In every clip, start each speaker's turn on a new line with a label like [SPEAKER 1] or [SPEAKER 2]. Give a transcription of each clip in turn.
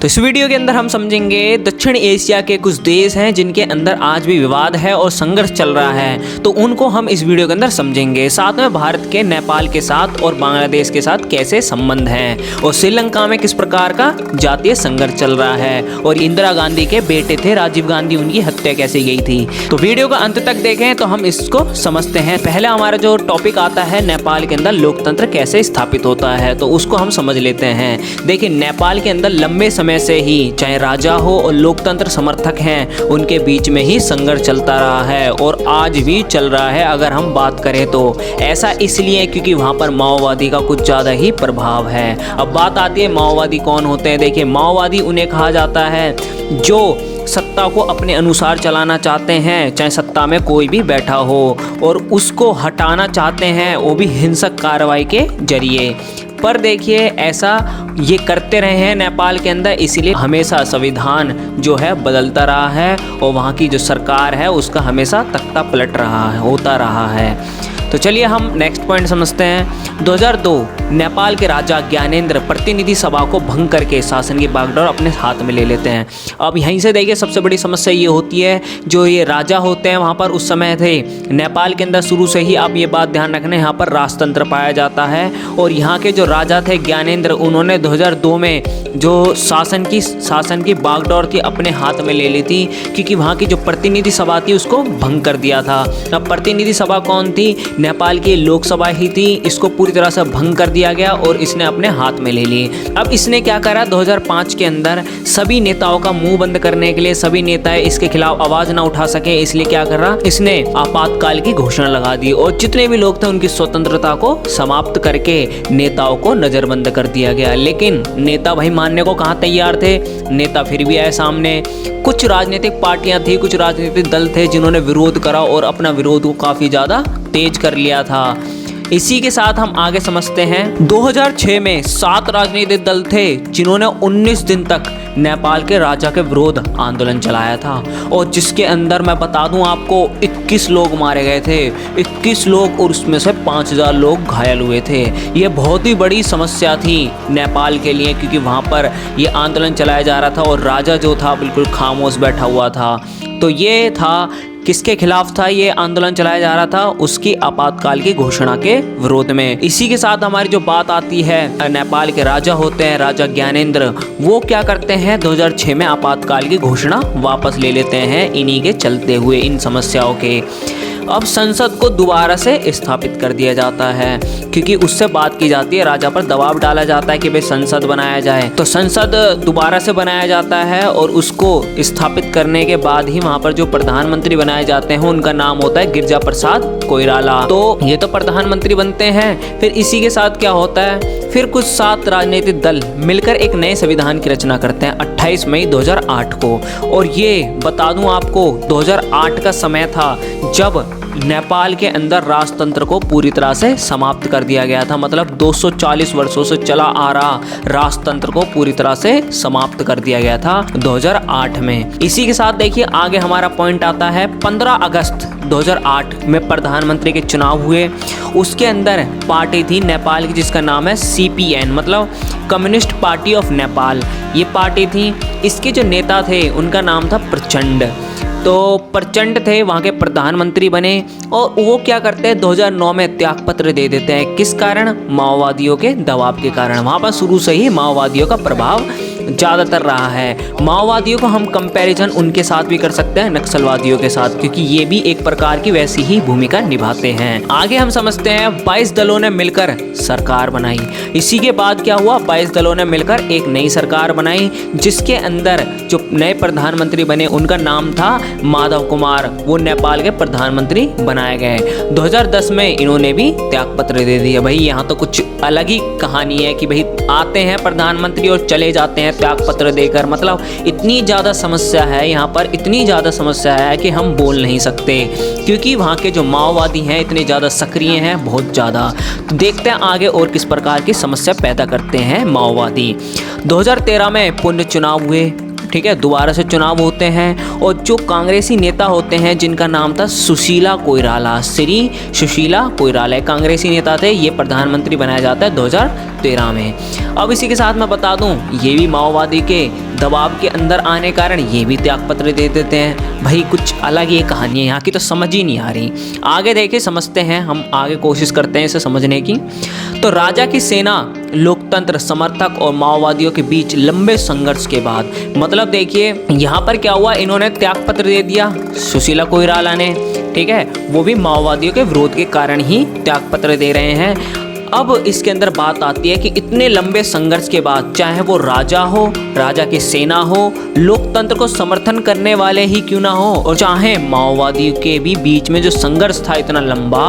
[SPEAKER 1] तो इस वीडियो के अंदर हम समझेंगे दक्षिण एशिया के कुछ देश हैं जिनके अंदर आज भी विवाद है और संघर्ष चल रहा है, तो उनको हम इस वीडियो के अंदर समझेंगे। साथ में भारत के नेपाल के साथ और बांग्लादेश के साथ कैसे संबंध हैं और श्रीलंका में किस प्रकार का जातीय संघर्ष चल रहा है और इंदिरा गांधी के बेटे थे राजीव गांधी, उनकी हत्या कैसे गई थी। तो वीडियो को अंत तक देखें तो हम इसको समझते हैं। पहले हमारा जो टॉपिक आता है नेपाल के अंदर लोकतंत्र कैसे स्थापित होता है, तो उसको हम समझ लेते हैं। देखिए, नेपाल के अंदर लंबे समय से ही चाहे राजा हो और लोकतंत्र समर्थक हैं, उनके बीच में ही संघर्ष चलता रहा है और आज भी चल रहा है। अगर हम बात करें तो ऐसा इसलिए क्योंकि वहाँ पर माओवादी का कुछ ज़्यादा ही प्रभाव है। अब बात आती है माओवादी कौन होते हैं। देखिए, माओवादी उन्हें कहा जाता है जो सत्ता को अपने अनुसार चलाना चाहते हैं, चाहे सत्ता में कोई भी बैठा हो, और उसको हटाना चाहते हैं वो भी हिंसक कार्रवाई के जरिए। पर देखिए, ऐसा ये करते रहे हैं नेपाल के अंदर, इसीलिए हमेशा संविधान जो है बदलता रहा है और वहाँ की जो सरकार है उसका हमेशा तख्ता पलट रहा है, होता रहा है। तो चलिए हम नेक्स्ट पॉइंट समझते हैं। 2002 नेपाल के राजा ज्ञानेंद्र प्रतिनिधि सभा को भंग करके शासन की बागडोर अपने हाथ में ले लेते हैं। अब यहीं से देखिए सबसे बड़ी समस्या ये होती है, जो ये राजा होते हैं वहाँ पर उस समय थे नेपाल के अंदर शुरू से ही, आप ये बात ध्यान रखना, यहाँ पर राजतंत्र पाया जाता है। और यहाँ के जो राजा थे ज्ञानेंद्र, उन्होंने 2002 में जो शासन की बागडोर थी अपने हाथ में ले ली थी, क्योंकि वहाँ की जो प्रतिनिधि सभा थी उसको भंग कर दिया था। अब प्रतिनिधि सभा कौन थी? नेपाल की लोकसभा ही थी। इसको पूरी तरह से भंग कर दिया गया और इसने अपने हाथ में ले ली। अब इसने क्या करा, 2005 के अंदर सभी नेताओं का मुंह बंद करने के लिए, सभी नेता इसके खिलाफ आवाज ना उठा सके, इसलिए क्या कर रहा, इसने आपातकाल की घोषणा लगा दी और जितने भी लोग थे उनकी स्वतंत्रता को समाप्त करके नेताओं को नजरबंद कर दिया गया। लेकिन नेता भाई मानने को कहाँ तैयार थे, नेता फिर भी आए सामने। कुछ राजनीतिक पार्टियां थी, कुछ राजनीतिक दल थे जिन्होंने विरोध करा और अपना विरोध को काफी ज्यादा तेज कर लिया था। इसी के साथ हम आगे समझते हैं। 2006 में 7 राजनीतिक दल थे जिन्होंने 19 दिन तक नेपाल के राजा के विरोध आंदोलन चलाया था और जिसके अंदर मैं बता दूं आपको 21 लोग मारे गए थे, 21 लोग, और उसमें से 5000 लोग घायल हुए थे। ये बहुत ही बड़ी समस्या थी नेपाल के लिए, क्योंकि वहाँ पर ये आंदोलन चलाया जा रहा था और राजा जो था बिल्कुल खामोश बैठा हुआ था। तो ये था किसके खिलाफ था ये आंदोलन चलाया जा रहा था, उसकी आपातकाल की घोषणा के विरोध में। इसी के साथ हमारी जो बात आती है, नेपाल के राजा होते हैं राजा ज्ञानेंद्र, वो क्या करते हैं 2006 में आपातकाल की घोषणा वापस ले लेते हैं इन्हीं के चलते हुए, इन समस्याओं के। अब संसद को दोबारा से स्थापित कर दिया जाता है, क्योंकि उससे बात की जाती है, राजा पर दबाव डाला जाता है कि भाई संसद बनाया जाए। तो संसद दोबारा से बनाया जाता है और उसको स्थापित करने के बाद ही वहाँ पर जो प्रधानमंत्री बनाए जाते हैं उनका नाम होता है गिरिजा प्रसाद कोइराला। तो ये तो प्रधानमंत्री बनते हैं। फिर इसी के साथ क्या होता है, फिर कुछ 7 राजनीतिक दल मिलकर एक नए संविधान की रचना करते हैं 28 मई 2008 को। और ये बता दूं आपको 2008 का समय था जब नेपाल के अंदर राजतंत्र को पूरी तरह से समाप्त कर दिया गया था। मतलब 240 वर्षों से चला आ रहा राजतंत्र को पूरी तरह से समाप्त कर दिया गया था 2008 में। इसी के साथ देखिए आगे हमारा पॉइंट आता है 15 अगस्त 2008 में प्रधानमंत्री के चुनाव हुए। उसके अंदर पार्टी थी नेपाल की जिसका नाम है CPN, मतलब कम्युनिस्ट पार्टी ऑफ नेपाल, ये पार्टी थी। इसके जो नेता थे उनका नाम था प्रचंड। तो प्रचंड थे वहाँ के प्रधानमंत्री बने और वो क्या करते हैं 2009 में त्यागपत्र दे देते हैं। किस कारण? माओवादियों के दबाव के कारण। वहाँ पर शुरू से ही माओवादियों का प्रभाव ज़्यादातर रहा है। माओवादियों को हम कंपैरिजन उनके साथ भी कर सकते हैं नक्सलवादियों के साथ, क्योंकि ये भी एक प्रकार की वैसी ही भूमिका निभाते हैं। आगे हम समझते हैं 22 दलों ने मिलकर सरकार बनाई। इसी के बाद क्या हुआ, 22 दलों ने मिलकर एक नई सरकार बनाई जिसके अंदर जो नए प्रधानमंत्री बने उनका नाम था माधव कुमार, वो नेपाल के प्रधानमंत्री बनाए गए। 2010 में इन्होंने भी त्यागपत्र दे दिया। भाई यहाँ तो कुछ अलग ही कहानी है कि भाई आते हैं प्रधानमंत्री और चले जाते हैं त्यागपत्र देकर। मतलब इतनी ज़्यादा समस्या है यहाँ पर, इतनी ज़्यादा समस्या है कि हम बोल नहीं सकते, क्योंकि वहाँ के जो माओवादी हैं इतने ज़्यादा सक्रिय हैं, बहुत ज़्यादा। तो देखते हैं आगे और किस प्रकार की समस्या पैदा करते हैं माओवादी। 2013 में पुनः चुनाव हुए, ठीक है, दोबारा से चुनाव होते हैं और जो कांग्रेसी नेता होते हैं जिनका नाम था सुशीला कोइराला, श्री सुशीला कोइराला कांग्रेसी नेता थे, ये प्रधानमंत्री बनाया जाता है 2013 में। अब इसी के साथ मैं बता दूं, ये भी माओवादी के दबाव के अंदर आने कारण ये भी त्यागपत्र दे देते हैं। भाई कुछ अलग ये कहानी है, यहाँ की तो समझ ही नहीं आ रही। आगे देखिए समझते हैं, हम आगे कोशिश करते हैं इसे समझने की। तो राजा की सेना, लोकतंत्र समर्थक और माओवादियों के बीच लंबे संघर्ष के बाद, मतलब देखिए यहाँ पर क्या हुआ, इन्होंने त्यागपत्र दे दिया सुशीला कोइराला ने, ठीक है, वो भी माओवादियों के विरोध के कारण ही त्यागपत्र दे रहे हैं। अब इसके अंदर बात आती है कि इतने लंबे संघर्ष के बाद, चाहे वो राजा हो, राजा की सेना हो, लोकतंत्र को समर्थन करने वाले ही क्यों ना हो, और चाहे माओवादियों के भी बीच में जो संघर्ष था इतना लंबा,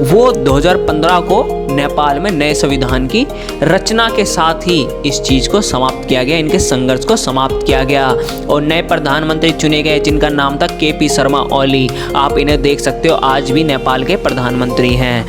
[SPEAKER 1] वो 2015 को नेपाल में नए संविधान की रचना के साथ ही इस चीज़ को समाप्त किया गया, इनके संघर्ष को समाप्त किया गया और नए प्रधानमंत्री चुने गए जिनका नाम था KP शर्मा ओली। आप इन्हें देख सकते हो, आज भी नेपाल के प्रधानमंत्री हैं,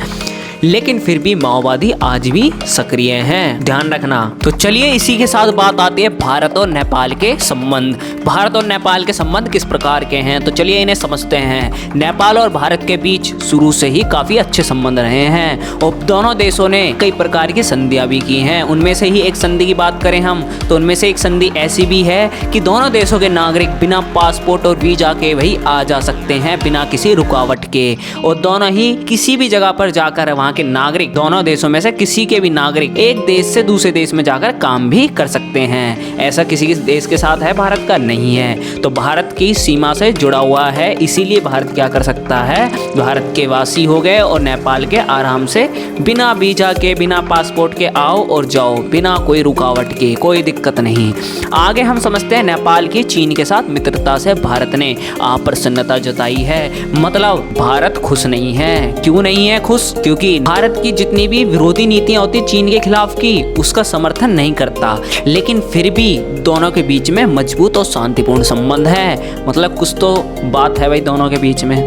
[SPEAKER 1] लेकिन फिर भी माओवादी आज भी सक्रिय हैं, ध्यान रखना। तो चलिए इसी के साथ बात आती है भारत और नेपाल के संबंध। भारत और नेपाल के संबंध किस प्रकार के हैं, तो चलिए इन्हें समझते हैं। नेपाल और भारत के बीच शुरू से ही काफ़ी अच्छे संबंध रहे हैं और दोनों देशों ने कई प्रकार की संधियाँ भी की हैं। उनमें से ही एक संधि की बात करें हम, तो उनमें से एक संधि ऐसी भी है कि दोनों देशों के नागरिक बिना पासपोर्ट और वीजा के वही आ जा सकते हैं, बिना किसी रुकावट के, और दोनों ही किसी भी जगह पर जाकर वहाँ के नागरिक, दोनों देशों में से किसी के भी नागरिक एक देश से दूसरे देश में जाकर काम भी कर सकते हैं। ऐसा किसी देश के साथ है भारत का नहीं है। तो भारत की सीमा से जुड़ा हुआ है, इसीलिए भारत क्या कर सकता है, भारत के वासी हो गए और नेपाल के आराम से बिना वीजा के, बिना पासपोर्ट के आओ और जाओ, बिना कोई रुकावट के, कोई दिक्कत नहीं। आगे हम समझते हैं नेपाल की चीन के साथ मित्रता से भारत ने अप्रसन्नता जताई है। मतलब भारत खुश नहीं है। क्यों नहीं है खुश? क्योंकि भारत की जितनी भी विरोधी नीतियां होती चीन के खिलाफ की, उसका समर्थन नहीं करता, लेकिन फिर भी दोनों के बीच में मजबूत और शांतिपूर्ण संबंध है। मतलब कुछ तो बात है भाई दोनों के बीच में।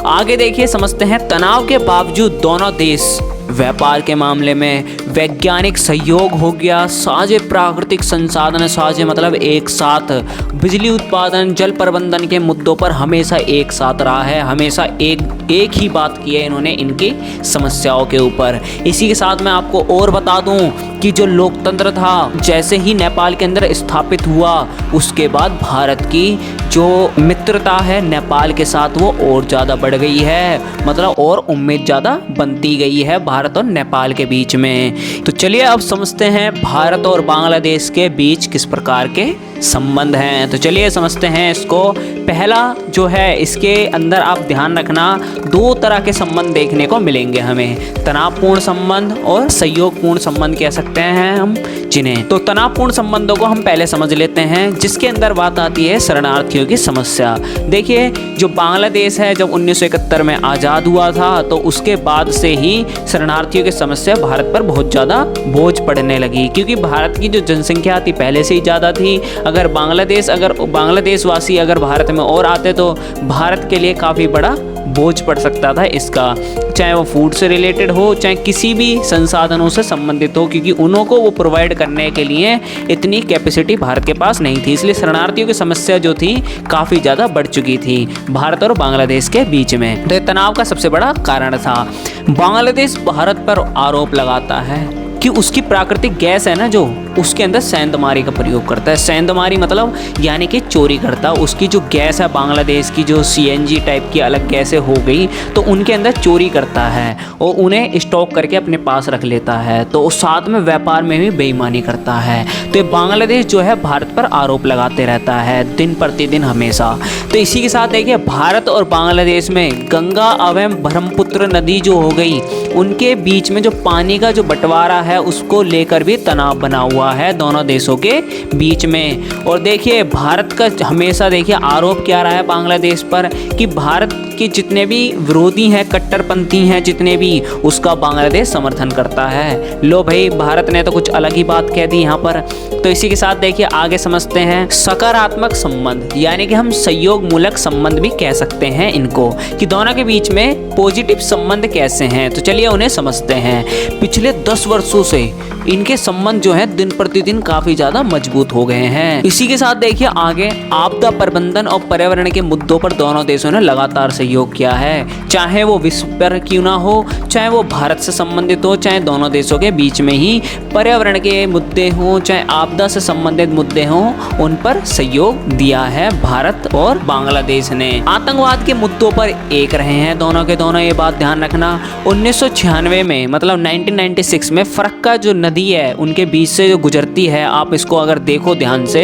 [SPEAKER 1] आगे देखिए समझते हैं, तनाव के बावजूद दोनों देश व्यापार के मामले में वैज्ञानिक सहयोग हो गया, साझे प्राकृतिक संसाधन, साझे मतलब एक साथ, बिजली उत्पादन, जल प्रबंधन के मुद्दों पर हमेशा एक साथ रहा है, हमेशा एक ही बात की है इन्होंने इनकी समस्याओं के ऊपर। इसी के साथ मैं आपको और बता दूं कि जो लोकतंत्र था जैसे ही नेपाल के अंदर स्थापित हुआ, उसके बाद भारत की जो मित्रता है नेपाल के साथ वो और ज़्यादा बढ़ गई है, मतलब और उम्मीद ज़्यादा बनती गई है भारत और नेपाल के बीच में। तो चलिए अब समझते हैं भारत और बांग्लादेश के बीच किस प्रकार के संबंध हैं। तो चलिए समझते हैं इसको। पहला जो है, इसके अंदर आप ध्यान रखना, दो तरह के संबंध देखने को मिलेंगे हमें, तनावपूर्ण संबंध और सहयोगपूर्ण संबंध कह सकते हैं हम जिन्हें। तो तनावपूर्ण संबंधों को हम पहले समझ लेते हैं, जिसके अंदर बात आती है शरणार्थियों की समस्या। देखिए जो बांग्लादेश है, जब 1971 में आज़ाद हुआ था, तो उसके बाद से ही शरणार्थियों की समस्या भारत पर बहुत ज़्यादा बोझ पड़ने लगी, क्योंकि भारत की जो जनसंख्या थी पहले से ही ज़्यादा थी। अगर बांग्लादेशवासी अगर भारत में और आते तो भारत के लिए काफ़ी बड़ा बोझ पड़ सकता था इसका, चाहे वो फूड से रिलेटेड हो, चाहे किसी भी संसाधनों से संबंधित हो, क्योंकि उन्हों को वो प्रोवाइड करने के लिए इतनी कैपेसिटी भारत के पास नहीं थी। इसलिए शरणार्थियों की समस्या जो थी काफ़ी ज़्यादा बढ़ चुकी थी भारत और बांग्लादेश के बीच में। तो तनाव का सबसे बड़ा कारण था। बांग्लादेश भारत पर आरोप लगाता है कि उसकी प्राकृतिक गैस है ना, जो उसके अंदर सेंधमारी का प्रयोग करता है। सेंधमारी मतलब यानी कि चोरी करता। उसकी जो गैस है बांग्लादेश की, जो CNG टाइप की अलग गैसें हो गई, तो उनके अंदर चोरी करता है और उन्हें स्टॉक करके अपने पास रख लेता है। तो साथ में व्यापार में भी बेईमानी करता है। तो ये बांग्लादेश जो है भारत पर आरोप लगाते रहता है दिन प्रतिदिन हमेशा। तो इसी के साथ देखिए भारत और बांग्लादेश में गंगा एवं ब्रह्मपुत्र नदी जो हो गई, उनके बीच में जो पानी का जो बंटवारा है उसको लेकर भी तनाव बना हुआ है दोनों देशों के बीच में। और देखिए भारत का हमेशा देखिए आरोप क्या रहा है बांग्लादेश पर, कि भारत कि जितने भी विरोधी हैं, कट्टरपंथी हैं जितने भी, उसका बांग्लादेश समर्थन करता है। लो भाई, भारत ने तो कुछ अलग ही बात कह दी यहाँ पर। तो इसी के साथ देखिए आगे समझते हैं सकारात्मक संबंध, यानी कि हम सहयोग मूलक संबंध भी कह सकते हैं इनको, कि दोनों के बीच में पॉजिटिव संबंध कैसे हैं। तो चलिए उन्हें समझते हैं। पिछले 10 वर्षों से इनके संबंध जो है दिन प्रतिदिन काफी ज्यादा मजबूत हो गए हैं। इसी के साथ देखिए आगे, आपदा प्रबंधन और पर्यावरण के मुद्दों पर दोनों देशों ने लगातार सहयोग किया है, चाहे वो विश्व पर क्यों ना हो, चाहे वो भारत से संबंधित हो, चाहे दोनों देशों के बीच में ही पर्यावरण के मुद्दे हों, चाहे आपदा से संबंधित मुद्दे हों, उन पर सहयोग दिया है भारत और बांग्लादेश ने। आतंकवाद के मुद्दों पर एक रहे हैं दोनों के दोनों, ये बात ध्यान रखना। 1996 में मतलब 1996 में फरक्का जो नदी है उनके बीच से जो गुजरती है, आप इसको अगर देखो ध्यान से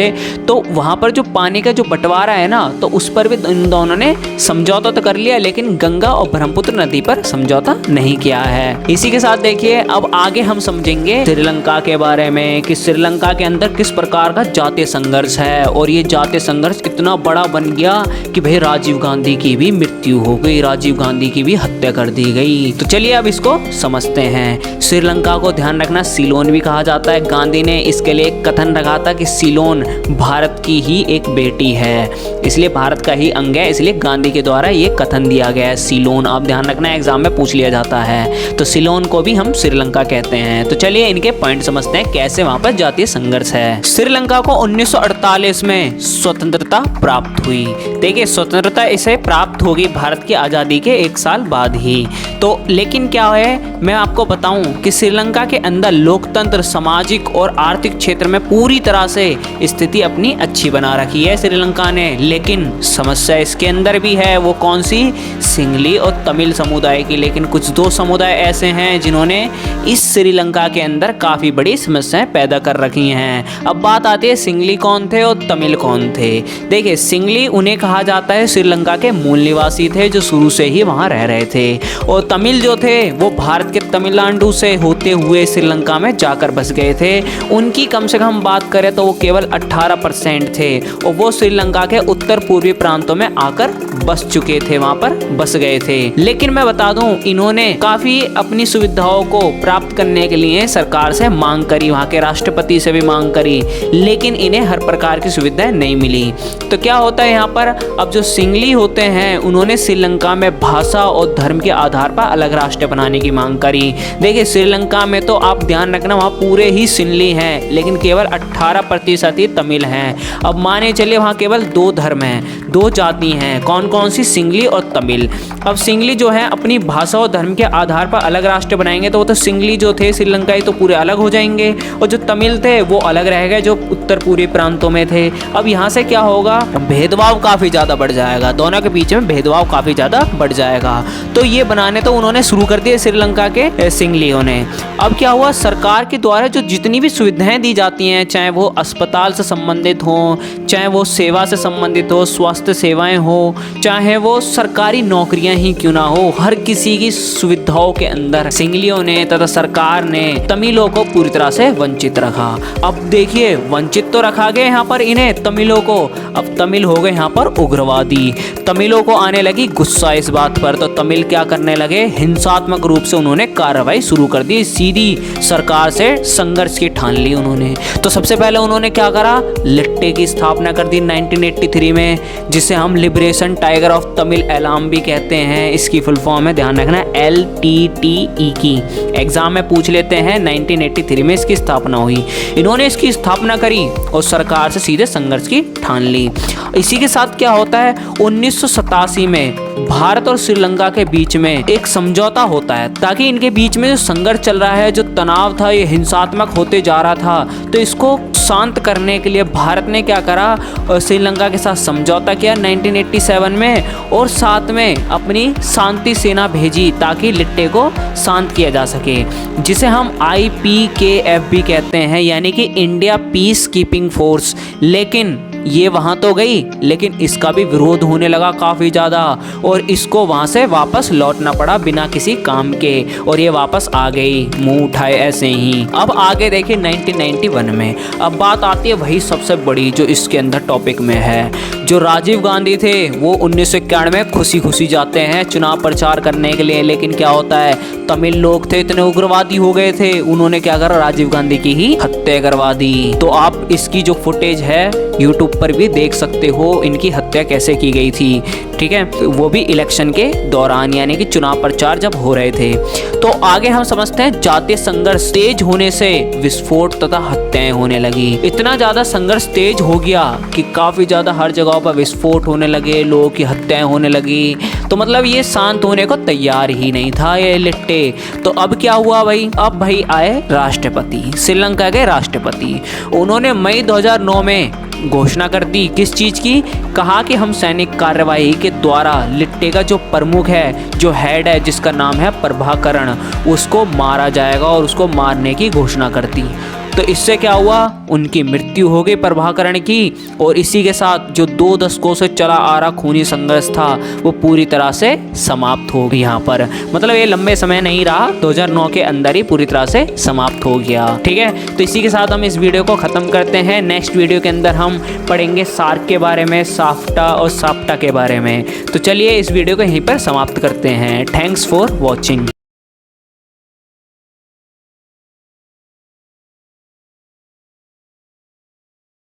[SPEAKER 1] तो वहां पर जो पानी का जो बंटवारा है ना, तो उस पर भी इन दोनों ने समझौता तो कर लिया, लेकिन गंगा और ब्रह्मपुत्र नदी पर समझौता नहीं किया है। इसी के साथ देखिए अब आगे हम समझेंगे श्रीलंका के बारे में, कि श्रीलंका के अंदर किस प्रकार का जातीय संघर्ष है, और ये जातीय संघर्ष इतना बड़ा बन गया कि भाई राजीव गांधी की भी मृत्यु हो गई, राजीव गांधी की भी हत्या कर दी गई। तो चलिए अब इसको समझते हैं। श्रीलंका को ध्यान रखना सीलोन भी कहा जाता है। गांधी ने इसके लिए एक कथन रखा था कि सीलोन भारत की ही एक बेटी है, इसलिए भारत का ही अंग है, इसलिए गांधी के द्वारा ये कथन दिया गया है सीलोन। आप ध्यान रखना, एग्जाम में पूछ लिया जाता है। तो सीलोन को भी हम श्रीलंका कहते हैं। तो चलिए इनके पॉइंट समझते हैं कैसे वहां पर जातीय संघर्ष है। श्रीलंका को 1948 में स्वतंत्रता प्राप्त हुई। देखिए स्वतंत्रता इसे प्राप्त होगी भारत की आजादी के 1 साल बाद ही। तो लेकिन क्या है, मैं आपको बताऊं कि श्रीलंका के अंदर लोकतंत्र, सामाजिक और आर्थिक क्षेत्र में पूरी तरह से स्थिति अपनी अच्छी बना रखी है श्रीलंका ने। लेकिन समस्या इसके अंदर भी है, वो कौन सी? सिंगली और तमिल समुदाय की। लेकिन कुछ 2 समुदाय ऐसे हैं जिन्होंने इस श्रीलंका के अंदर काफी बड़ी समस्याएं पैदा कर रखी हैं। अब बात आती है सिंगली कौन थे और तमिल कौन थे। देखिए सिंगली उन्हें कहा जाता है श्रीलंका के मूल निवासी थे जो शुरू से ही वहां रह रहे थे, और तमिल जो थे वो भारत के तमिलनाडु से होते हुए श्रीलंका में जाकर बस गए थे। उनकी कम से कम बात करें तो वो केवल 18% थे, और वो श्रीलंका के उत्तर पूर्वी प्रांतों में आकर बस चुके थे, वहां पर बस गए थे। लेकिन मैं बता दूं, इन्होंने काफी अपनी सुविधाओं को प्राप्त करने के लिए सरकार से मांग करी, वहां के राष्ट्रपति से भी मांग करी, लेकिन इन्हें हर प्रकार की सुविधाएं नहीं मिली। तो क्या होता है यहाँ पर, अब जो सिंगली होते हैं उन्होंने श्रीलंका में भाषा और धर्म के आधार पर अलग राष्ट्र बनाने की मांग करी। देखिए श्रीलंका में तो आप ध्यान रखना वहाँ पूरे ही सिंगली हैं, लेकिन केवल 18% ही तमिल हैं। अब माने चलिए वहाँ केवल 2 धर्म हैं, 2 जाति हैं, कौन कौन सी? सिंगली और तमिल। अब सिंगली जो है अपनी भाषा और धर्म के आधार पर अलग राष्ट्र बनाएंगे, तो वो तो सिंगली जो थे श्रीलंकाई तो पूरे अलग हो जाएंगे, और जो तमिल थे वो अलग रह गए जो उत्तर पूर्वी प्रांतों में थे। अब यहाँ से क्या होगा, भेदभाव काफी ज्यादा बढ़ जाएगा, दोनों के बीच में भेदभाव काफी ज्यादा बढ़ जाएगा। तो ये बनाने तो उन्होंने शुरू कर दिए श्रीलंका के सिंगलियों ने। अब क्या हुआ, सरकार के द्वारा जो जितनी भी सुविधाएं दी जाती हैं, चाहे वो अस्पताल से संबंधित हो, चाहे वो सेवा से संबंधित हो, स्वास्थ्य सेवाएं हो, चाहे वो सरकारी नौकरियां ही क्यों ना हो, हर किसी की सुविधाओं के अंदर सिंगलियों ने तथा सरकार ने तमिलों को पूरी तरह से वंचित रखा। अब देखिए वंचित तो रखा गया यहाँ पर इन्हें तमिलों को, अब तमिल हो गए यहाँ पर उग्रवादी। तमिलों को आने लगी गुस्सा इस बात पर, तो तमिल क्या करने लगे, हिंसात्मक रूप से उन्होंने कार्रवाई शुरू कर दी, सीधी सरकार से संघर्ष की ठान ली उन्होंने। तो सबसे पहले उन्होंने क्या करा, लिट्टे की स्थापना कर दी 1983 में, जिसे हम लिबरेशन टाइगर ऑफ तमिल एलाम भी कहते हैं। इसकी फुल फॉर्म है, ध्यान रखना, LTTE की। एग्जाम में पूछ लेते हैं, 1983 में इसकी स्थापना हुई। इन्होंने इसकी स्थापना करी और सरकार से सीधे संघर्ष की ठान ली। इसी के साथ क्या होता है, 1987 में भारत और श्रीलंका के बीच में एक समझौता होता है, ताकि इनके बीच में जो संघर्ष चल रहा है, जो तनाव था, ये हिंसात्मक होते जा रहा था, तो इसको शांत करने के लिए भारत ने क्या करा, श्रीलंका के साथ समझौता किया 1987 में, और साथ में अपनी शांति सेना भेजी ताकि लिट्टे को शांत किया जा सके, जिसे हम IPKF भी कहते हैं, यानी कि इंडिया पीस कीपिंग फोर्स। लेकिन ये वहाँ तो गई, लेकिन इसका भी विरोध होने लगा काफ़ी ज़्यादा और इसको वहाँ से वापस लौटना पड़ा बिना किसी काम के, और ये वापस आ गई मुंह उठाए ऐसे ही। अब आगे देखिए 1991 में, अब बात आती है वही सबसे बड़ी जो इसके अंदर टॉपिक में है। जो राजीव गांधी थे वो 1991 में खुशी खुशी जाते हैं चुनाव प्रचार करने के लिए, लेकिन क्या होता है, तमिल लोग थे इतने उग्रवादी हो गए थे, उन्होंने क्या करा, राजीव गांधी की ही हत्या करवा दी। तो आप इसकी जो फुटेज है यूट्यूब पर भी देख सकते हो, इनकी हत्या कैसे की गई थी, ठीक है, वो भी इलेक्शन के दौरान, यानी कि चुनाव प्रचार जब हो रहे थे। तो आगे हम समझते हैं जातीय संघर्ष तेज होने से विस्फोट तथा हत्याएं होने लगी। इतना ज्यादा संघर्ष तेज हो गया कि काफी ज्यादा हर जगह पर विस्फोट होने लगे, लोगों की हत्याएं होने लगी। तो मतलब ये शांत होने को तैयार ही नहीं था ये लिट्टे। तो अब क्या हुआ भाई, अब भाई आए राष्ट्रपति, श्रीलंका के राष्ट्रपति। उन्होंने मई 2009 में घोषणा कर दी, किस चीज की, कहा कि हम सैनिक कार्यवाही के द्वारा लिट्टे का जो प्रमुख है, जो हेड है, जिसका नाम है प्रभाकरण, उसको मारा जाएगा और उसको मारने की घोषणा कर दी। तो इससे क्या हुआ, उनकी मृत्यु हो गई प्रभाकरण की, और इसी के साथ जो 2 दशकों से चला आ रहा खूनी संघर्ष था वो पूरी तरह से समाप्त हो गया यहाँ पर। मतलब ये लंबे समय नहीं रहा, 2009 के अंदर ही पूरी तरह से समाप्त हो गया। ठीक है, तो इसी के साथ हम इस वीडियो को ख़त्म करते हैं। नेक्स्ट वीडियो के अंदर हम पढ़ेंगे सार्क के बारे में, साफ्टा और साप्टा के बारे में। तो चलिए इस वीडियो को यहीं पर समाप्त करते हैं। Thanks for watching.